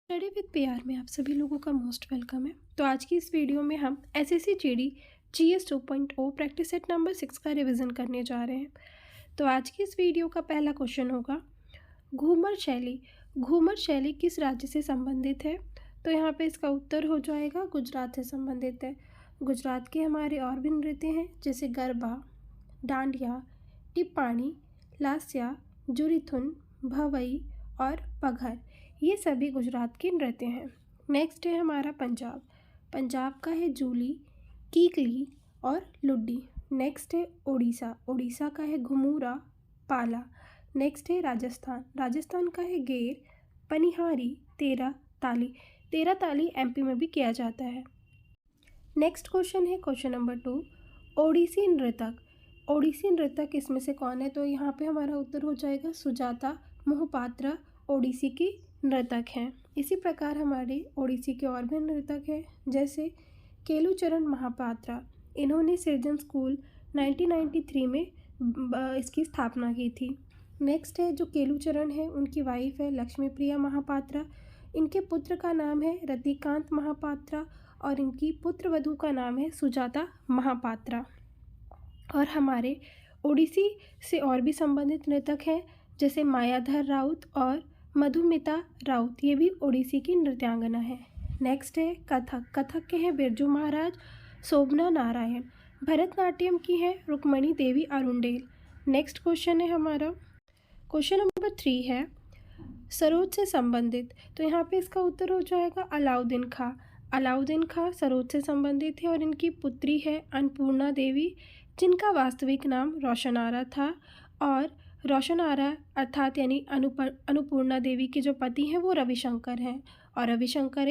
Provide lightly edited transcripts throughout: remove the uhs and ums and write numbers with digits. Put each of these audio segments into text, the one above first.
Study with PR में आप सभी लोगों का मोस्ट वेलकम है। तो आज की इस वीडियो में हम SSC GD GS 2.0 practice set number 6 का रिवीजन करने जा रहे हैं। तो आज की इस वीडियो का पहला क्वेश्चन होगा, घूमर शैली घूमर शैली किस राज्य से संबंधित है? तो यहाँ पे इसका उत्तर हो जाएगा गुजरात से संबंधित है। गुजरात के हमारे और भी नृत्य हैं जैसे गरबा, डांडिया, टिप्पाणी, लास्या, जुरिथुन, भवई और पघर। ये सभी गुजरात के नृत्य हैं। नेक्स्ट है हमारा पंजाब। पंजाब का है जूली, कीकली और लुड्डी। नेक्स्ट है उड़ीसा। उड़ीसा का है घुमूरा, पाला। नेक्स्ट है राजस्थान। राजस्थान का है गेर, पनिहारी, तेरा ताली। तेरा ताली एमपी में भी किया जाता है। नेक्स्ट क्वेश्चन है क्वेश्चन नंबर 2, ओडिसी नृतक। ओडिसी नृतक इसमें से कौन है? तो यहाँ पे हमारा उत्तर हो जाएगा सुजाता मोहपात्रा ओडिसी की नृतक हैं। इसी प्रकार हमारे ओडिसी के और भी नृतक हैं जैसे केलुचरण महापात्रा। इन्होंने सृजन स्कूल 1993 में इसकी स्थापना की थी। नेक्स्ट है जो केलुचरण है उनकी वाइफ है लक्ष्मी प्रिया महापात्रा। इनके पुत्र का नाम है रतिकांत महापात्रा और इनकी पुत्र वधू का नाम है सुजाता महापात्रा। और हमारे ओडिसी से और भी संबंधित नृतक हैं जैसे मायाधर राउत और मधुमिता राउत। ये भी ओडिसी की नृत्यांगना है। नेक्स्ट है कथक। कथक के हैं बिरजू महाराज, शोभना नारायण। भरतनाट्यम की है रुक्मणी देवी अरुंडेल। नेक्स्ट क्वेश्चन है हमारा क्वेश्चन नंबर 3 है सरोज से संबंधित। तो यहाँ पे इसका उत्तर हो जाएगा अलाउद्दीन खां। अलाउद्दीन खां सरोज से संबंधित है और इनकी पुत्री है अन्नपूर्णा देवी जिनका वास्तविक नाम रोशन आरा था। और रोशन आरा अर्थात यानी अनुपूर्णा देवी के जो पति हैं वो रविशंकर हैं और रविशंकर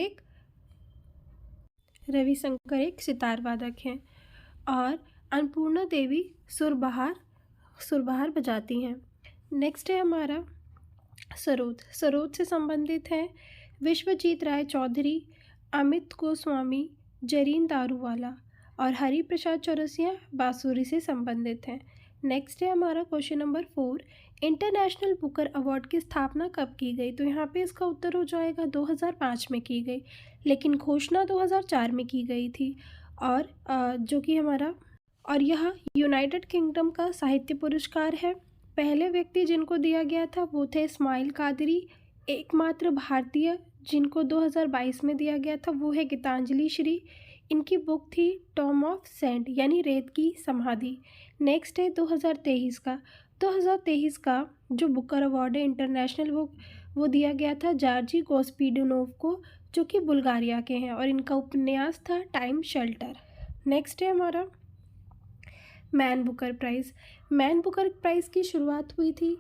एक सितार वादक हैं और अन्नपूर्णा देवी सुरबहार बजाती हैं। नेक्स्ट है हमारा सरोद। सरोद से संबंधित हैं विश्वजीत राय चौधरी, अमित गोस्वामी, जरीन दारूवाला और हरि प्रसाद चौरसिया बांसुरी से संबंधित हैं। नेक्स्ट है हमारा question number 4, international Booker award की स्थापना कब की गई? तो यहाँ पे इसका उत्तर हो जाएगा 2005 में की गई, लेकिन घोषणा 2004 में की गई थी। और जो कि हमारा और यह यूनाइटेड किंगडम का साहित्य पुरस्कार है। पहले व्यक्ति जिनको दिया गया था वो थे इस्माइल कादरी। एकमात्र भारतीय जिनको 2022 में दिया गया था वो है गीतांजलि श्री। इनकी बुक थी टॉम ऑफ सैंड यानी रेत की समाधि। नेक्स्ट है 2023 का जो बुकर अवार्ड है इंटरनेशनल वो दिया गया था जार्जी गोस्पिडनोव को जो कि बुल्गारिया के हैं और इनका उपन्यास था टाइम शेल्टर। नेक्स्ट है हमारा Man Booker Prize. Man Booker Prize की शुरुआत हुई थी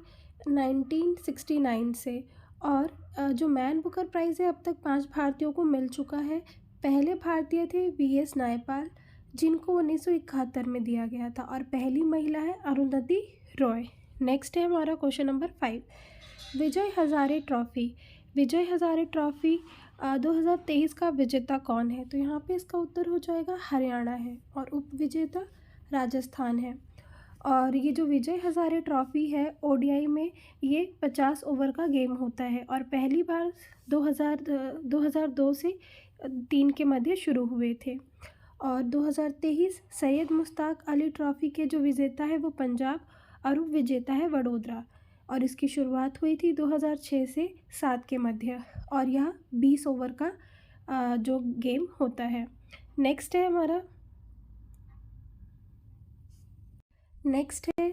1969 से और जो मैन बुकर प्राइज़ है अब तक 5 भारतीयों को मिल चुका है। पहले भारतीय थे वीएस नायपाल जिनको 1971 में दिया गया था और पहली महिला है अरुंधति रॉय। नेक्स्ट है हमारा question number 5, Vijay Hazare trophy. Vijay Hazare trophy 2023 का विजेता कौन है? तो यहाँ पे इसका उत्तर हो जाएगा हरियाणा है और उप विजेता राजस्थान है। और ये जो विजय हजारे ट्रॉफ़ी है ओडीआई में ये 50 ओवर का गेम होता है और पहली बार 2002 से 3 के मध्य शुरू हुए थे। और 2023 सैयद मुश्ताक अली ट्रॉफ़ी के जो विजेता है वो पंजाब और उप विजेता है वडोदरा और इसकी शुरुआत हुई थी 2006 से 7 के मध्य और यह 20 ओवर का जो गेम होता है। नेक्स्ट है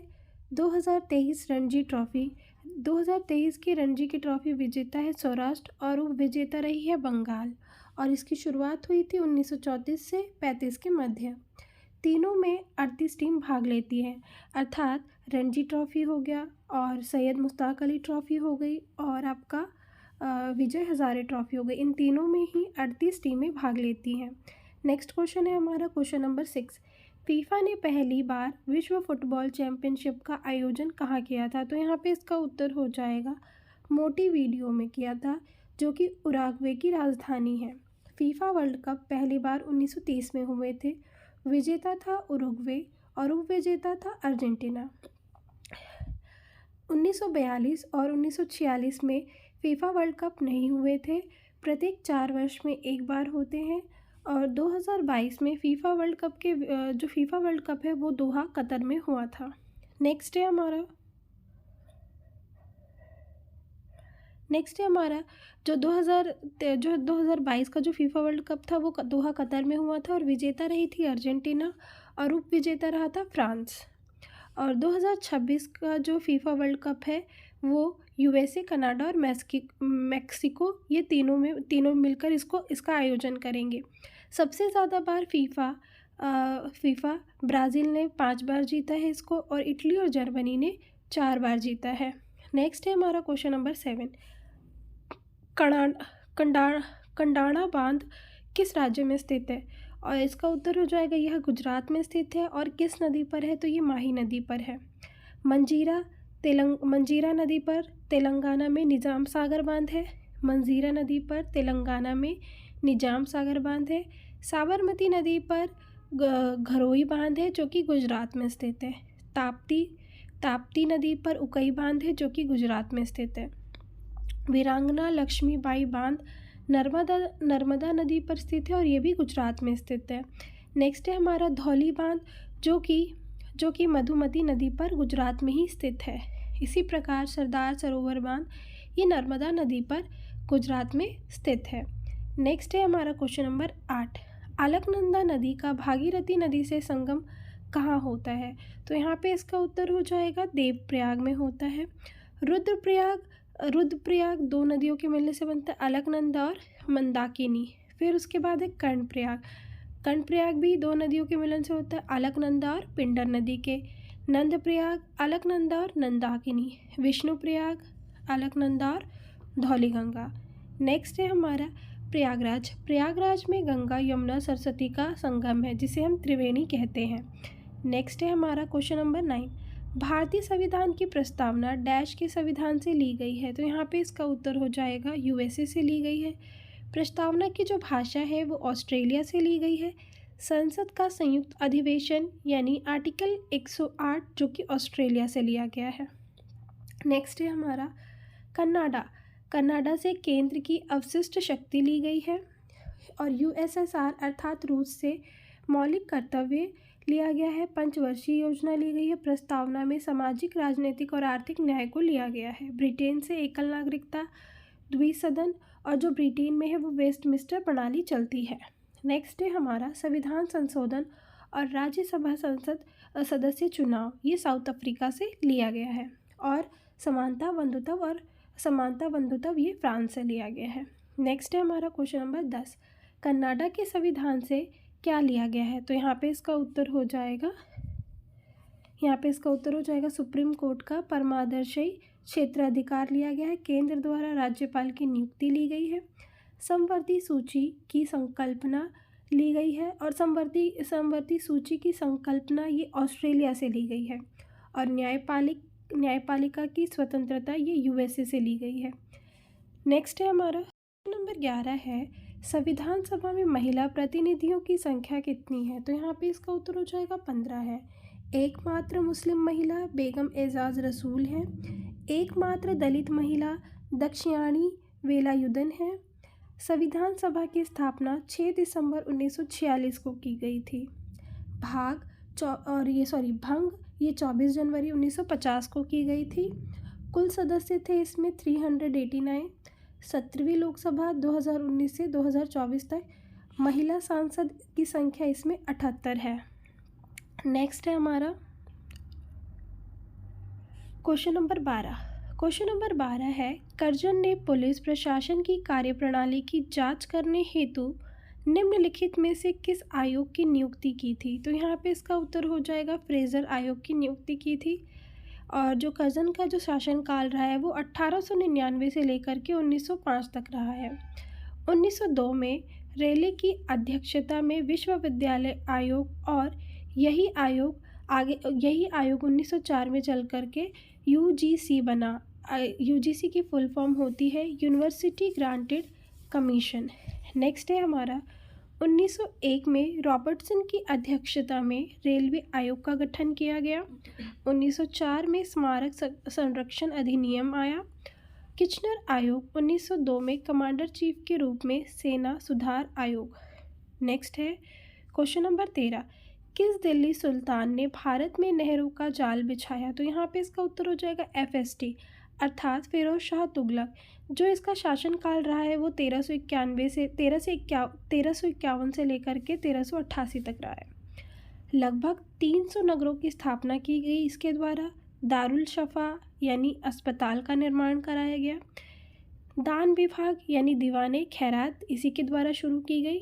2023 रणजी ट्रॉफ़ी। 2023 की रणजी की ट्रॉफ़ी विजेता है सौराष्ट्र और उप विजेता रही है बंगाल और इसकी शुरुआत हुई थी 1934 से 35 के मध्य। तीनों में 38 टीम भाग लेती है अर्थात रणजी ट्रॉफ़ी हो गया और सैयद मुश्ताक अली ट्रॉफ़ी हो गई और आपका विजय हजारे ट्रॉफ़ी हो गई। इन तीनों में ही 38 टीमें भाग लेती हैं। नेक्स्ट क्वेश्चन है हमारा क्वेश्चन नंबर 6, फीफा ने पहली बार विश्व फुटबॉल चैम्पियनशिप का आयोजन कहाँ किया था? तो यहाँ पे इसका उत्तर हो जाएगा मोंटेवीडियो में किया था जो कि उरुग्वे की राजधानी है। फीफा वर्ल्ड कप पहली बार 1930 में हुए थे। विजेता था उरुग्वे और उप विजेता था अर्जेंटीना। 1942 और 1946 में फीफा वर्ल्ड कप नहीं हुए थे। प्रत्येक 4 वर्ष में एक बार होते हैं और 2022 में फीफा वर्ल्ड कप के जो फीफा वर्ल्ड कप है वो दोहा कतर में हुआ था। नेक्स्ट है हमारा जो 2022 का जो फीफा वर्ल्ड कप था वो दोहा कतर में हुआ था और विजेता रही थी अर्जेंटीना और उप विजेता रहा था फ्रांस। और 2026 का जो फीफा वर्ल्ड कप है वो यूएसए, कनाडा और मैक्सिको ये तीनों मिलकर इसका आयोजन करेंगे। सबसे ज़्यादा बार फीफा ब्राज़ील ने 5 बार जीता है इसको और इटली और जर्मनी ने 4 बार जीता है। नेक्स्ट है हमारा क्वेश्चन नंबर 7। कंडाणा बांध किस राज्य में स्थित है? और इसका उत्तर हो जाएगा यह गुजरात में स्थित है। और किस नदी पर है? तो ये माही नदी पर है। मंजीरा नदी पर तेलंगाना में निजाम सागर बांध है। मंजीरा नदी पर तेलंगाना में निजाम सागर बांध है। साबरमती नदी पर घरोई बांध है जो कि गुजरात में स्थित है। ताप्ती नदी पर उकई बांध है जो कि गुजरात में स्थित है। वीरांगना लक्ष्मीबाई बांध नर्मदा नदी पर स्थित है और ये भी गुजरात में स्थित है। नेक्स्ट है हमारा धौली बांध जो कि मधुमती नदी पर गुजरात में ही स्थित है। इसी प्रकार सरदार सरोवर बांध ये नर्मदा नदी पर गुजरात में स्थित है। नेक्स्ट है हमारा क्वेश्चन नंबर 8। अलकनंदा नदी का भागीरथी नदी से संगम कहाँ होता है? तो यहाँ पे इसका उत्तर हो जाएगा देवप्रयाग में होता है। रुद्रप्रयाग 2 नदियों के मिलने से बनता है, अलकनंदा और मंदाकिनी। फिर उसके बाद है कर्णप्रयाग भी 2 नदियों के मिलन से होता है, अलकनंदा और पिंडर नदी के। नंदप्रयाग अलकनंदा और नंदाकिनी। विष्णुप्रयाग अलकनंदा और धौलीगंगा। नेक्स्ट है हमारा प्रयागराज में गंगा यमुना सरस्वती का संगम है जिसे हम त्रिवेणी कहते हैं। नेक्स्ट है हमारा क्वेश्चन नंबर 9। भारतीय संविधान की प्रस्तावना डैश के संविधान से ली गई है? तो यहाँ पे इसका उत्तर हो जाएगा यूएसए से ली गई है। प्रस्तावना की जो भाषा है वो ऑस्ट्रेलिया से ली गई है। संसद का संयुक्त अधिवेशन यानी आर्टिकल 108 जो कि ऑस्ट्रेलिया से लिया गया है। नेक्स्ट है हमारा कनाडा से केंद्र की अवशिष्ट शक्ति ली गई है। और यूएसएसआर अर्थात रूस से मौलिक कर्तव्य लिया गया है। 5 वर्षीय योजना ली गई है। प्रस्तावना में सामाजिक, राजनीतिक और आर्थिक न्याय को लिया गया है। ब्रिटेन से एकल नागरिकता, द्विसदन और जो ब्रिटेन में है वो वेस्टमिंस्टर प्रणाली चलती है। नेक्स्ट है हमारा संविधान संशोधन और राज्यसभा संसद सदस्य चुनाव ये साउथ अफ्रीका से लिया गया है। और समानता बंधुत्व ये फ्रांस से लिया गया है। नेक्स्ट है हमारा क्वेश्चन नंबर 10। कनाडा के संविधान से क्या लिया गया है? तो यहाँ पे इसका उत्तर हो जाएगा सुप्रीम कोर्ट का परमादर्शी क्षेत्राधिकार लिया गया है। केंद्र द्वारा राज्यपाल की नियुक्ति ली गई है। समवर्ती सूची की संकल्पना ली गई है और समवर्ती सूची की संकल्पना ये ऑस्ट्रेलिया से ली गई है। और न्यायपालिका की स्वतंत्रता ये यूएसए से ली गई है। नेक्स्ट है हमारा नंबर 11 है संविधान सभा में महिला प्रतिनिधियों की संख्या कितनी है? तो यहाँ पे इसका उत्तर हो जाएगा 15 है। एकमात्र मुस्लिम महिला बेगम एजाज रसूल है। एकमात्र दलित महिला दक्षिणानी वेलायुधन है। संविधान सभा की स्थापना 6 दिसंबर 1946 को की गई थी। भंग ये 24 जनवरी 1950 को की गई थी। कुल सदस्य थे इसमें 389। 17वीं लोकसभा 2019 से 2024 तक। महिला सांसद की संख्या इसमें 78 है। नेक्स्ट है हमारा क्वेश्चन नंबर 12 है कर्जन ने पुलिस प्रशासन की कार्यप्रणाली की जांच करने हेतु निम्नलिखित में से किस आयोग की नियुक्ति की थी? तो यहाँ पे इसका उत्तर हो जाएगा फ्रेजर आयोग की नियुक्ति की थी। और जो कर्जन का जो शासनकाल रहा है वो 1899 से लेकर के 1905 तक रहा है। 1902 में रेले की अध्यक्षता में विश्वविद्यालय आयोग और यही आयोग 1904 में चल करके यूजीसी बना। यूजीसी की फुल फॉर्म होती है यूनिवर्सिटी ग्रांटेड कमीशन। नेक्स्ट है हमारा 1901 में रॉबर्टसन की अध्यक्षता में रेलवे आयोग का गठन किया गया। 1904 में स्मारक संरक्षण अधिनियम आया। किचनर आयोग 1902 में कमांडर चीफ के रूप में सेना सुधार आयोग। नेक्स्ट है क्वेश्चन नंबर 13, किस दिल्ली सुल्तान ने भारत में नहरों का जाल बिछाया? तो यहाँ पे इसका उत्तर हो जाएगा FST अर्थात फिरोज शाह तुगलक। जो इसका शासनकाल रहा है वो 1351 से लेकर के 1388 तक रहा है। लगभग 300 नगरों की स्थापना की गई इसके द्वारा। दारुल शफा यानी अस्पताल का निर्माण कराया गया। दान विभाग यानी दीवाने खैरात इसी के द्वारा शुरू की गई।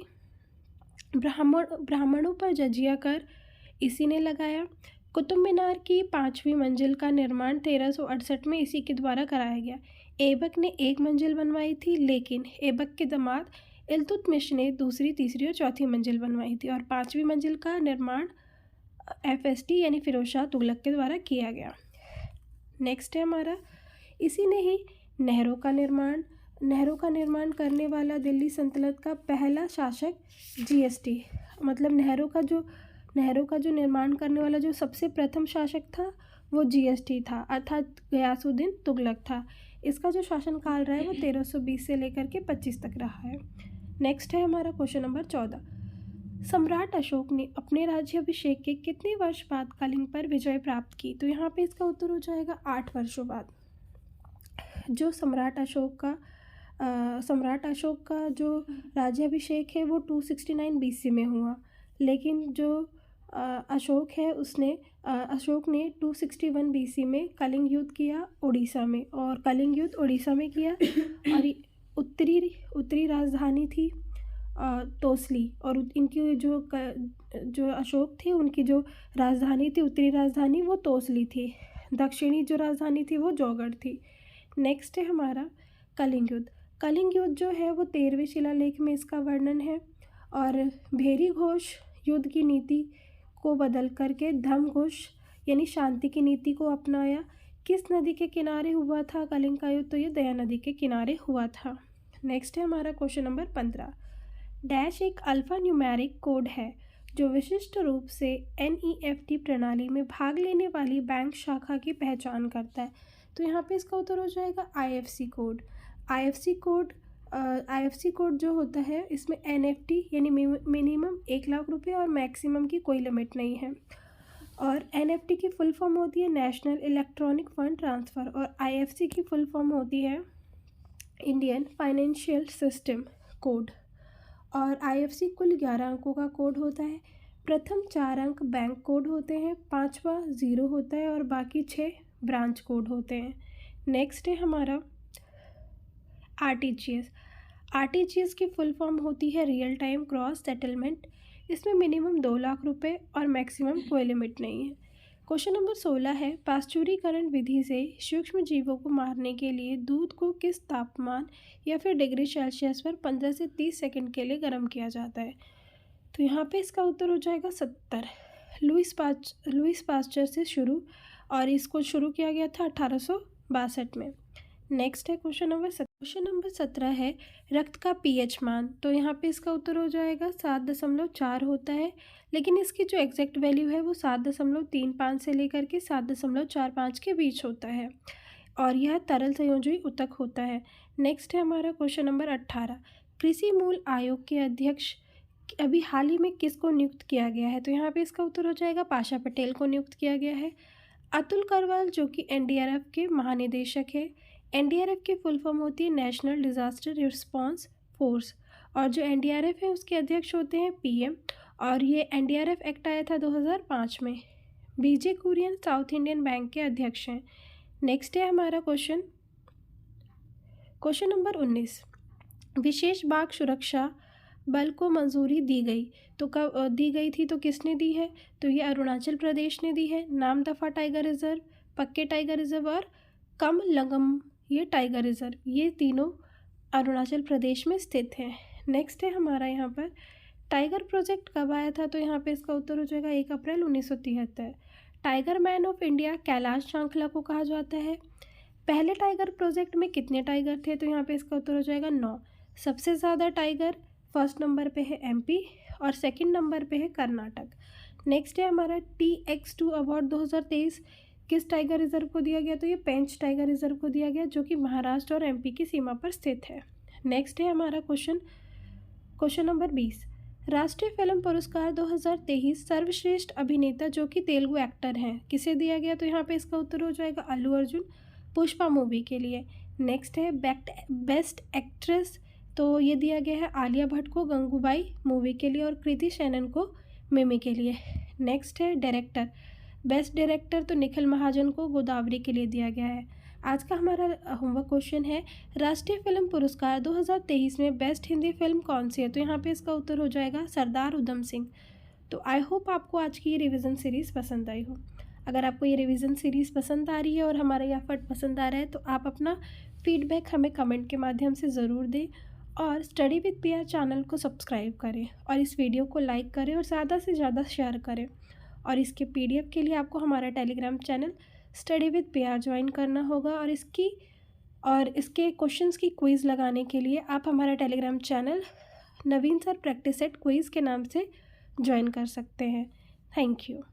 ब्राह्मणों पर जजिया कर इसी ने लगाया। कुतुब मीनार की 5वीं मंजिल का निर्माण 1368 में इसी के द्वारा कराया गया। ऐबक ने 1 मंजिल बनवाई थी, लेकिन ऐबक के दामाद इल्तुतमिश ने 2री, 3री और 4थी मंजिल बनवाई थी और 5वीं मंजिल का निर्माण FST यानी फिरोज शाह तुगलक के द्वारा किया गया। नेक्स्ट है हमारा, इसी ने ही नहरों का निर्माण करने वाला दिल्ली सल्तनत का पहला शासक GST, मतलब नहरों का जो निर्माण करने वाला जो सबसे प्रथम शासक था वो GST था अर्थात गयासुद्दीन तुगलक था। इसका जो शासनकाल रहा है वो 1320 से लेकर के 25 तक रहा है। नेक्स्ट है हमारा क्वेश्चन नंबर 14, सम्राट अशोक ने अपने राज्याभिषेक के कितने वर्ष बाद कलिंग पर विजय प्राप्त की? तो यहाँ पे इसका उत्तर हो जाएगा 8 वर्षों बाद। जो सम्राट अशोक का जो राज्याभिषेक है वो 269 BC में हुआ, लेकिन जो अशोक ने 261 BC में कलिंग युद्ध किया उड़ीसा में, और कलिंग युद्ध उड़ीसा में किया और उत्तरी राजधानी थी तोसली, और इनकी जो अशोक थे उनकी जो राजधानी थी उत्तरी राजधानी वो तोसली थी, दक्षिणी जो राजधानी थी वो जौगढ़ थी। नेक्स्ट है हमारा कलिंग युद्ध। कलिंग युद्ध जो है वो 13वें शिलालेख में इसका वर्णन है, और भेरी घोष युद्ध की नीति को बदल करके धम्म घोष यानी शांति की नीति को अपनाया। किस नदी के किनारे हुआ था कलिंग का युद्ध? तो ये दया नदी के किनारे हुआ था। नेक्स्ट है हमारा क्वेश्चन नंबर 15, डैश एक अल्फा न्यूमेरिक कोड है जो विशिष्ट रूप से NEFT प्रणाली में भाग लेने वाली बैंक शाखा की पहचान करता है। तो यहाँ पे इसका उत्तर हो जाएगा IFC कोड। IFC कोड जो होता है इसमें NFT यानी मिनिमम 1 लाख रुपये और मैक्सिमम की कोई लिमिट नहीं है, और NFT की फुल फॉर्म होती है नेशनल इलेक्ट्रॉनिक फंड ट्रांसफ़र, और IFC की फुल फॉर्म होती है इंडियन फाइनेंशियल सिस्टम कोड। और IFC कुल 11 अंकों का कोड होता है। प्रथम 4 अंक बैंक कोड होते हैं, 5वां 0 होता है और बाकी 6 ब्रांच कोड होते हैं। नेक्स्ट है हमारा RTGS की फुल फॉर्म होती है रियल टाइम क्रॉस सेटलमेंट। इसमें मिनिमम 2 लाख रुपए और मैक्सिमम कोई लिमिट नहीं है। क्वेश्चन नंबर 16 है, पाश्चुरीकरण विधि से सूक्ष्म जीवों को मारने के लिए दूध को किस तापमान या फिर डिग्री सेल्सियस पर 15 से 30 सेकंड के लिए गर्म किया जाता है? तो यहाँ पे इसका उत्तर हो जाएगा 70। लुईस पास्चर से शुरू, और इसको शुरू किया गया था 1862 में। नेक्स्ट है क्वेश्चन नंबर 17 है, रक्त का pH मान। तो यहाँ पे इसका उत्तर हो जाएगा 7.4 होता है, लेकिन इसकी जो एग्जैक्ट वैल्यू है वो 7.35 से लेकर के 7.45 के बीच होता है, और यह तरल संयोजी ऊतक होता है। नेक्स्ट है हमारा क्वेश्चन नंबर 18, कृषि मूल आयोग के अध्यक्ष अभी हाल ही में किसको नियुक्त किया गया है? तो यहाँ पे इसका उत्तर हो जाएगा पाशा पटेल को नियुक्त किया गया है। अतुल करवाल जो कि NDRF के महानिदेशक है। NDRF की फुल फॉर्म होती है नेशनल डिज़ास्टर रिस्पांस फोर्स, और जो NDRF है उसके अध्यक्ष होते हैं PM, और ये NDRF एक्ट आया था 2005 में। BJ Kurien South Indian Bank के अध्यक्ष हैं। नेक्स्ट है हमारा क्वेश्चन नंबर 19, विशेष बाघ सुरक्षा बल को मंजूरी दी गई तो कब दी गई थी? तो किसने दी है? तो ये अरुणाचल प्रदेश ने दी है। नामदफा टाइगर रिजर्व, पक्के टाइगर रिजर्व और कमलंगम ये टाइगर रिजर्व, ये तीनों अरुणाचल प्रदेश में स्थित हैं। नेक्स्ट है हमारा यहाँ पर टाइगर प्रोजेक्ट कब आया था? तो यहाँ पे इसका उत्तर हो जाएगा 1 अप्रैल 1973। Tiger man of India Kailash Sankhala को कहा जाता है। पहले टाइगर प्रोजेक्ट में कितने टाइगर थे? तो यहाँ पे इसका उत्तर हो जाएगा 9। सबसे ज़्यादा टाइगर फर्स्ट नंबर पे है MP और सेकंड नंबर पे है कर्नाटक। नेक्स्ट है हमारा TX2 अवार्ड 2023 किस टाइगर रिजर्व को दिया गया, तो ये पेंच टाइगर रिजर्व को दिया गया, जो कि महाराष्ट्र और एमपी की सीमा पर स्थित है। नेक्स्ट है हमारा क्वेश्चन नंबर 20। राष्ट्रीय फिल्म पुरस्कार 2023 सर्वश्रेष्ठ अभिनेता जो कि तेलुगु एक्टर हैं, किसे दिया गया, तो यहाँ पे इसका उत्तर हो जाएगा अल्लू अर्जुन, पुष्पा मूवी के लिए। नेक्स्ट है बेस्ट एक्ट्रेस, तो ये दिया गया है आलिया भट्ट को गंगूबाई मूवी के लिए और कृति सेनन को मिमी के लिए। नेक्स्ट है डायरेक्टर, बेस्ट डायरेक्टर तो निखिल महाजन को गोदावरी के लिए दिया गया है। आज का हमारा होमवर्क क्वेश्चन है राष्ट्रीय फिल्म पुरस्कार 2023 में बेस्ट हिंदी फिल्म कौन सी है, तो यहाँ पे इसका उत्तर हो जाएगा सरदार उधम सिंह। तो आई होप आपको आज की ये रिवीजन सीरीज़ पसंद आई हो। अगर आपको ये रिवीजन सीरीज़ पसंद आ रही है और हमारा ये एफर्ट पसंद आ रहा है तो आप अपना फीडबैक हमें कमेंट के माध्यम से ज़रूर दें और स्टडी विद पीआर चैनल को सब्सक्राइब करें और इस वीडियो को लाइक करें और ज़्यादा से ज़्यादा शेयर करें। और इसके पीडीएफ के लिए आपको हमारा Telegram channel study with PR join करना होगा और इसके क्वेश्चंस की क्विज़ लगाने के लिए आप हमारा टेलीग्राम चैनल नवीन सर प्रैक्टिस सेट क्विज़ के नाम से ज्वाइन कर सकते हैं। Thank you.